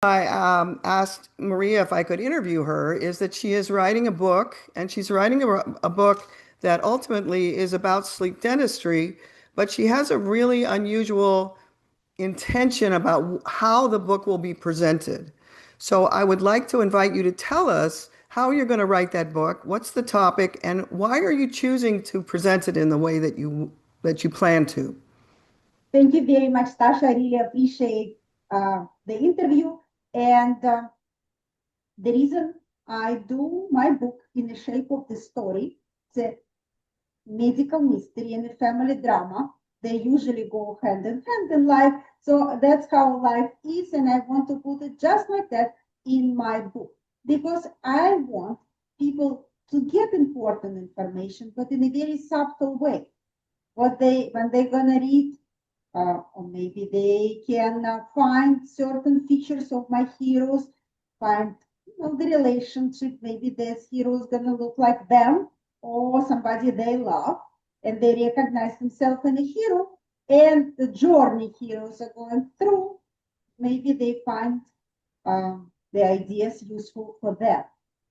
I asked Maria if I could interview her is that she is writing a book, and she's writing a book that ultimately is about sleep dentistry, but she has a really unusual intention about how the book will be presented. So I would like to invite you to tell us how you're going to write that book, what's the topic, and why are you choosing to present it in the way that you plan to? Thank you very much, Stasha. I really appreciate the interview. And the reason I do my book in the shape of the story, it's a medical mystery and a family drama. They usually go hand in hand in life. So that's how life is. And I want to put it just like that in my book because I want people to get important information, but in a very subtle way. When they're gonna read or maybe they can find certain features of my heroes, find the relationship. Maybe this hero is gonna look like them or somebody they love, and they recognize themselves in a hero. And the journey heroes are going through, maybe they find the ideas useful for them.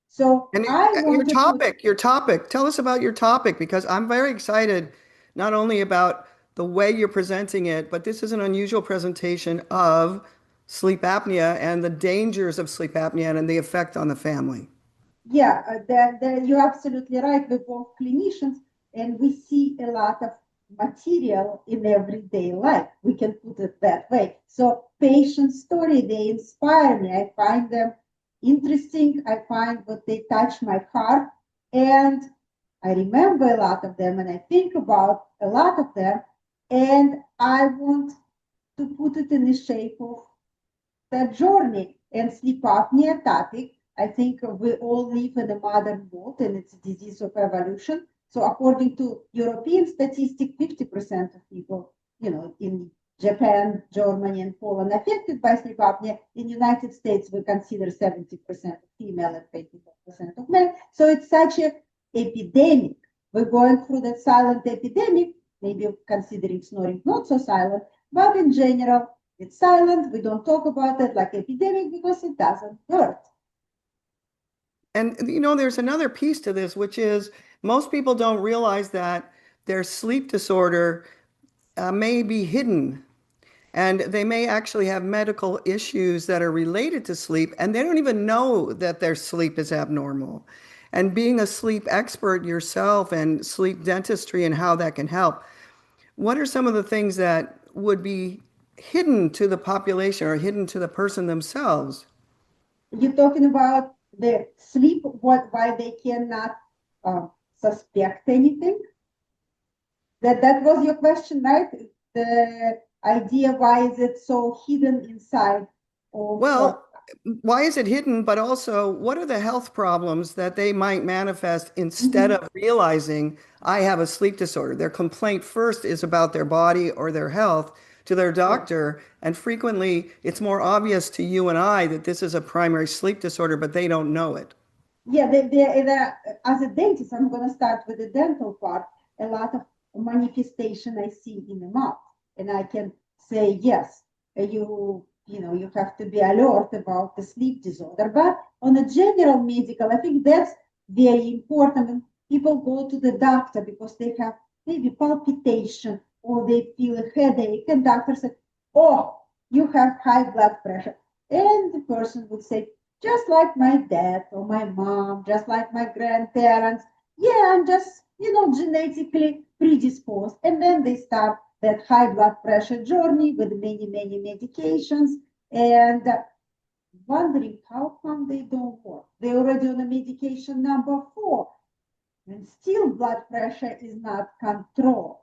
So And I your want to put topic, tell us about your topic because I'm very excited not only about the way you're presenting it, but this is an unusual presentation of sleep apnea and the dangers of sleep apnea and the effect on the family. Yeah, you're absolutely right. We're both clinicians, and we see a lot of material in everyday life. We can put it that way. So, patient story, they inspire me. I find them interesting. I find what they touch my heart, and I remember a lot of them, and I think about a lot of them, and I want to put it in the shape of that journey. And sleep apnea topic, I think we all live in a modern world and it's a disease of evolution. So according to European statistic, 50% of people, in Japan, Germany, and Poland affected by sleep apnea. In United States, we consider 70% female and 24% of men. So it's such an epidemic. We're going through that silent epidemic, maybe considering snoring not so silent, but in general, it's silent. We don't talk about it like epidemic because it doesn't hurt. And there's another piece to this, which is most people don't realize that their sleep disorder may be hidden. And they may actually have medical issues that are related to sleep, and they don't even know that their sleep is abnormal. And being a sleep expert yourself and sleep dentistry and how that can help, what are some of the things that would be hidden to the population or hidden to the person themselves? You're talking about the sleep, why they cannot suspect anything. That was your question, right? The idea why is it so hidden inside of Well, why is it hidden? But also, what are the health problems that they might manifest instead Mhm. of realizing I have a sleep disorder? Their complaint first is about their body or their health to their Yeah. doctor. And frequently, it's more obvious to you and I that this is a primary sleep disorder, but they don't know it. Yeah, as a dentist, I'm going to start with the dental part. A lot of manifestation I see in the mouth, and I can say yes, you have to be alert about the sleep disorder. But on a general medical, I think that's very important. And people go to the doctor because they have maybe palpitation or they feel a headache, and doctor said, "Oh, you have high blood pressure," and the person would say, just like my dad or my mom, just like my grandparents. Yeah, I'm just, genetically predisposed. And then they start that high blood pressure journey with many, many medications and wondering how come they don't work. They're already on a medication number 4 and still blood pressure is not controlled.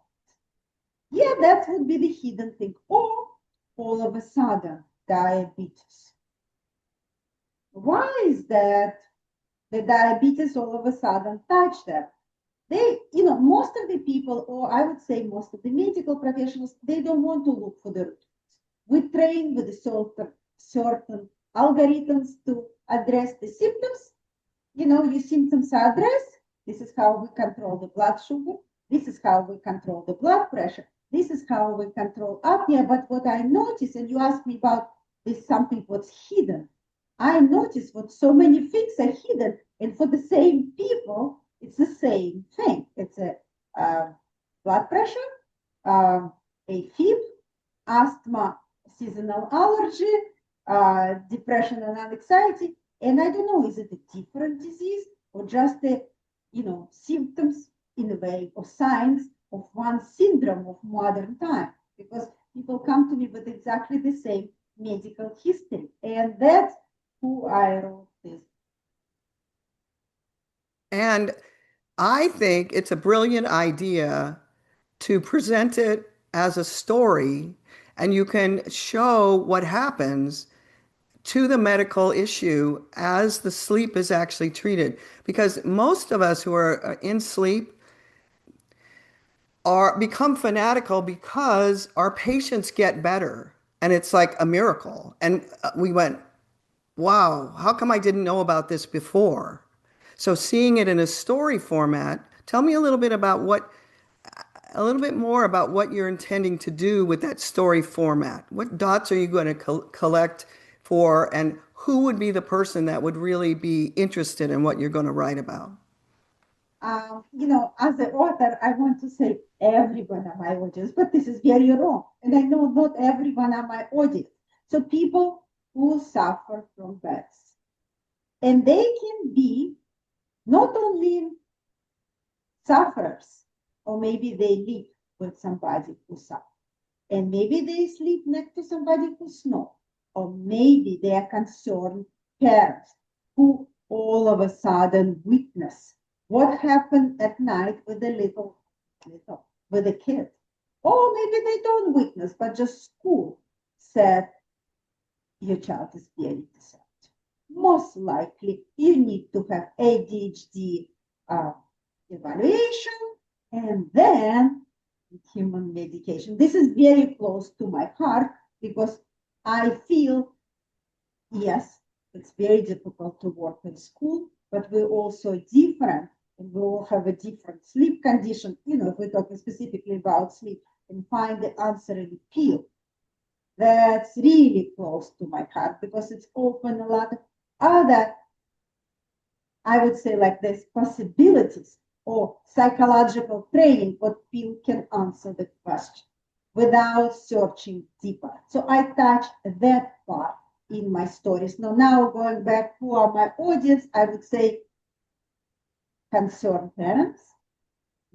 Yeah, that would be the hidden thing. Or all of a sudden, diabetes. Why is that the diabetes all of a sudden touched them? Most of the people, or I would say most of the medical professionals, they don't want to look for the root. We train with certain algorithms to address the symptoms. Your symptoms are addressed. This is how we control the blood sugar. This is how we control the blood pressure. This is how we control apnea. But what I notice, and you asked me about is something what's hidden. I notice what so many things are hidden, and for the same people, it's the same thing. It's a uh, blood pressure, AFib, asthma, seasonal allergy, depression and anxiety. And I don't know, is it a different disease or just a, symptoms in a way or signs of one syndrome of modern time? Because people come to me with exactly the same medical history. And that's who I wrote this. And I think it's a brilliant idea to present it as a story, and you can show what happens to the medical issue as the sleep is actually treated. Because most of us who are in sleep are become fanatical because our patients get better, and it's like a miracle. And we went, wow, how come I didn't know about this before? So seeing it in a story format, tell me a little bit more about what you're intending to do with that story format. What dots are you going to collect for, and who would be the person that would really be interested in what you're going to write about? As an author, I want to say everyone are my audience, but this is very wrong. And I know not everyone are my audience. So people who suffer from pets. And they can be not only sufferers, or maybe they live with somebody who suffers. And maybe they sleep next to somebody who snores. Or maybe they are concerned parents who all of a sudden witness what happened at night with the with the kid. Or maybe they don't witness, but just school said your child is very disabled. Most likely you need to have ADHD evaluation and then human medication. This is very close to my heart because I feel, yes, it's very difficult to work in school, but we're also different and we all have a different sleep condition. If we're talking specifically about sleep and find the answer in pill, that's really close to my heart because it's open a lot of other, I would say, like there's possibilities or psychological training, what pill can answer the question without searching deeper. So I touch that part in my stories. Now going back, who are my audience? I would say concerned parents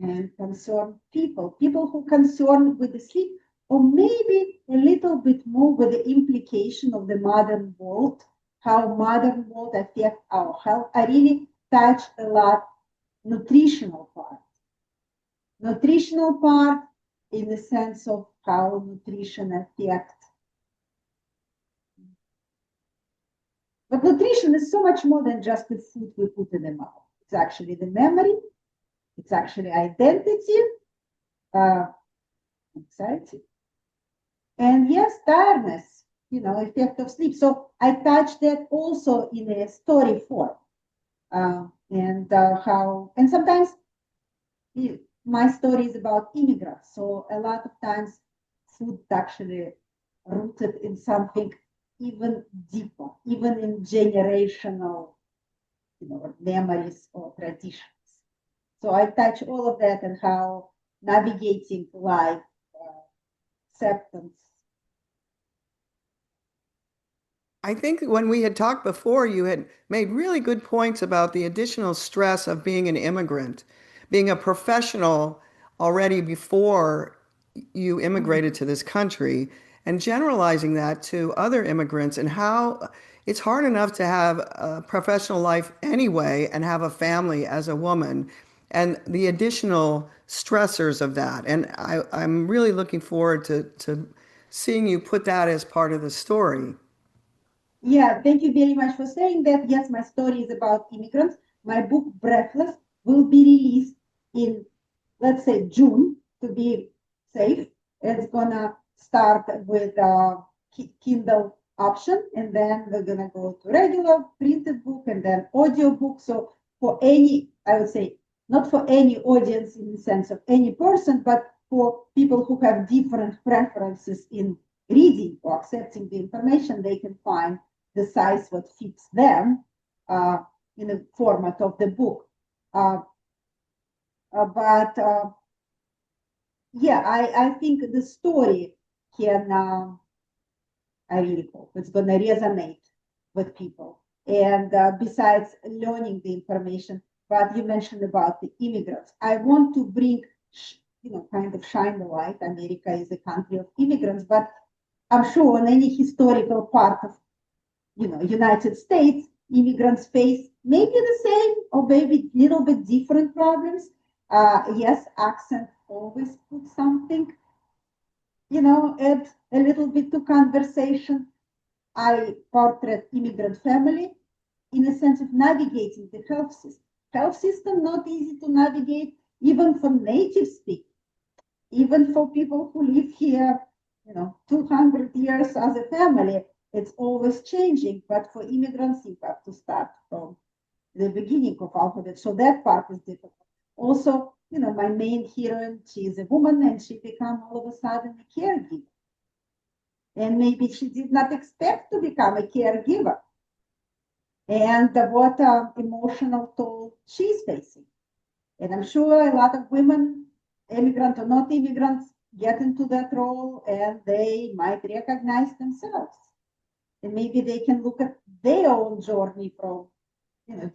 and concerned people who concerned with the sleep, or maybe a little bit more with the implication of the modern world, how modern world affect our health. I really touch a lot nutritional part. Nutritional part in the sense of how nutrition affects. But nutrition is so much more than just the food we put in the mouth. It's actually the memory, it's actually identity, anxiety, and yes, tiredness, effect of sleep. So I touch that also in a story form. And sometimes my story is about immigrants. So a lot of times food actually rooted in something even deeper, even in generational, memories or traditions. So I touch all of that and how navigating life, acceptance. I think when we had talked before, you had made really good points about the additional stress of being an immigrant, being a professional already before you immigrated to this country, and generalizing that to other immigrants and how it's hard enough to have a professional life anyway and have a family as a woman, and the additional stressors of that. And I'm really looking forward to seeing you put that as part of the story. Yeah, thank you very much for saying that. Yes, my story is about immigrants. My book, Breathless, will be released in, let's say, June to be safe. It's gonna start with a Kindle option, and then we're gonna go to regular printed book and then audiobook. So for any, I would say, not for any audience in the sense of any person, but for people who have different preferences in reading or accepting the information, they can find the size what fits them in the format of the book. But yeah, I think the story can, I really hope it's going to resonate with people. And besides learning the information, but you mentioned about the immigrants, I want to bring, kind of shine the light. America is a country of immigrants, but I'm sure on any historical part of, United States, immigrants face maybe the same or maybe a little bit different problems. Yes, accent always puts something, add a little bit to conversation. I portrait immigrant family in a sense of navigating the health system. Health system not easy to navigate even for native speakers, even for people who live here, 200 years as a family. It's always changing, but for immigrants, you have to start from the beginning of alphabet. So that part is difficult. Also, my main heroine, she is a woman and she became all of a sudden a caregiver. And maybe she did not expect to become a caregiver. And what emotional toll she's facing. And I'm sure a lot of women, immigrant or not immigrants, get into that role and they might recognize themselves. And maybe they can look at their own journey from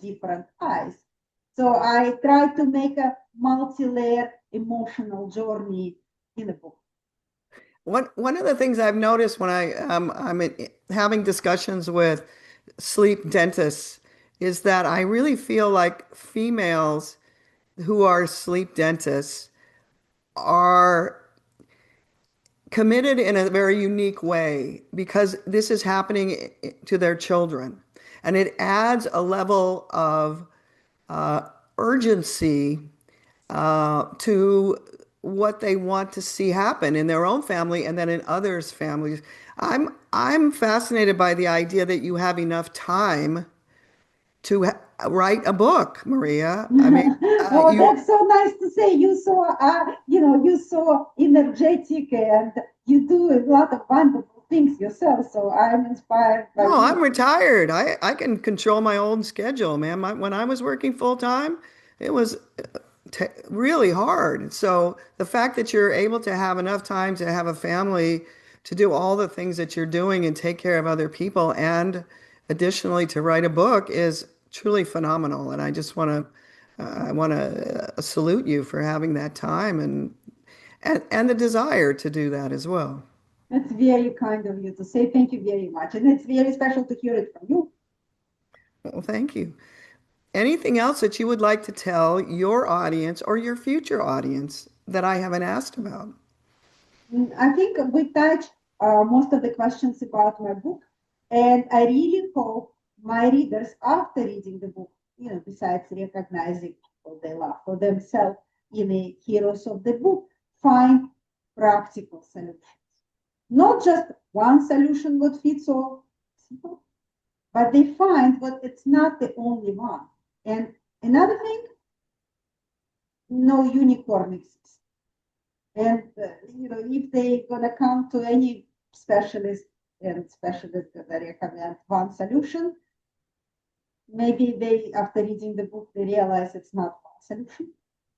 different eyes. So I try to make a multi-layer emotional journey in the book. One of the things I've noticed when having discussions with sleep dentists is that I really feel like females who are sleep dentists are committed in a very unique way because this is happening to their children. And it adds a level of urgency to what they want to see happen in their own family and then in others' families. I'm fascinated by the idea that you have enough time to write a book, Maria. I mean, Oh, that's so nice to say. You so energetic and you do a lot of wonderful things yourself. So I'm inspired by no, I'm you. retired. I can control my own schedule, man. When I was working full time, it was really hard. So the fact that you're able to have enough time to have a family, to do all the things that you're doing and take care of other people, and additionally to write a book is truly phenomenal. And I want to salute you for having that time and the desire to do that as well. It's very kind of you to say thank you very much. And it's very special to hear it from you. Well, thank you. Anything else that you would like to tell your audience or your future audience that I haven't asked about? I think we touched most of the questions about my book. And I really hope my readers, after reading the book, besides recognizing what they love for themselves in the heroes of the book, find practical solutions. Not just one solution what fits all, but they find what it's not the only one. And another thing, no unicorn exists. And if they're gonna come to any specialist and specialist gonna recommend one solution, maybe they, after reading the book, they realize it's not one solution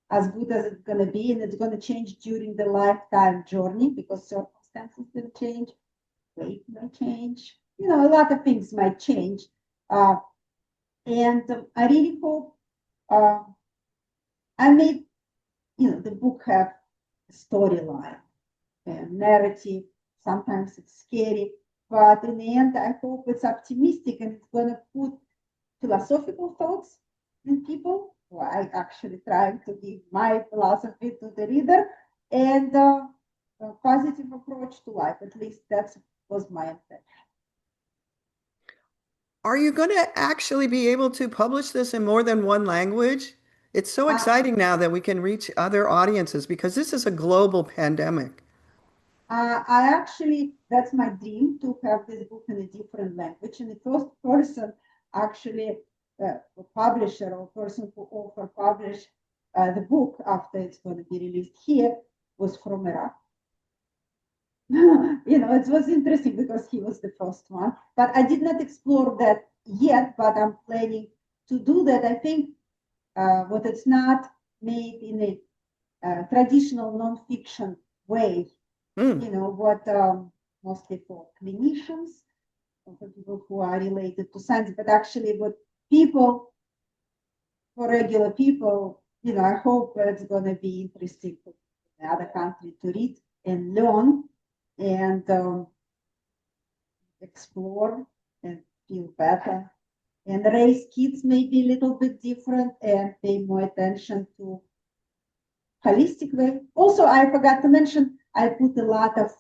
as good as it's gonna be, and it's gonna change during the lifetime journey because circumstances will change, weight may change, a lot of things might change. And I really hope uh, I made, the book have a storyline and narrative. Sometimes it's scary, but in the end, I hope it's optimistic and it's going to put philosophical thoughts in people. Well, I actually trying to give my philosophy to the reader and a positive approach to life. At least that was my intention. Are you going to actually be able to publish this in more than one language? It's so Uh, exciting now that we can reach other audiences because this is a global pandemic. I actually, that's my dream to have this book in a different language. And the first person, actually, a publisher or person who offer publish the book after it's going to be released here, was from Iraq. It was interesting because he was the first one, but I did not explore that yet, but I'm planning to do that. I think what it's not made in a traditional nonfiction way, Mm, what mostly for clinicians, for people who are related to science, but actually what people, for regular people, I hope it's going to be interesting for the other country to read and learn and explore and feel better. And raise kids may be a little bit different and pay more attention to holistic way. Also, I forgot to mention, I put a lot of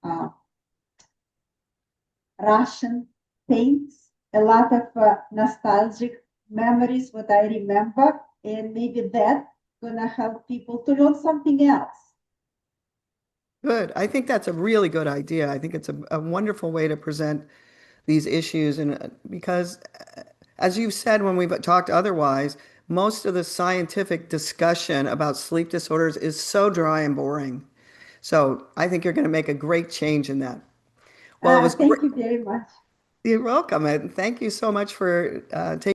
uh, Russian paints, a lot of nostalgic memories, what I remember, and maybe that gonna help people to learn something else. good. I think that's a really good idea. I think it's a wonderful way to present these issues. And because, as you've said when we've talked otherwise, most of the scientific discussion about sleep disorders is so dry and boring. So I think you're going to make a great change in that. Well, it was great. Thank you very much. You're welcome. And thank you so much for taking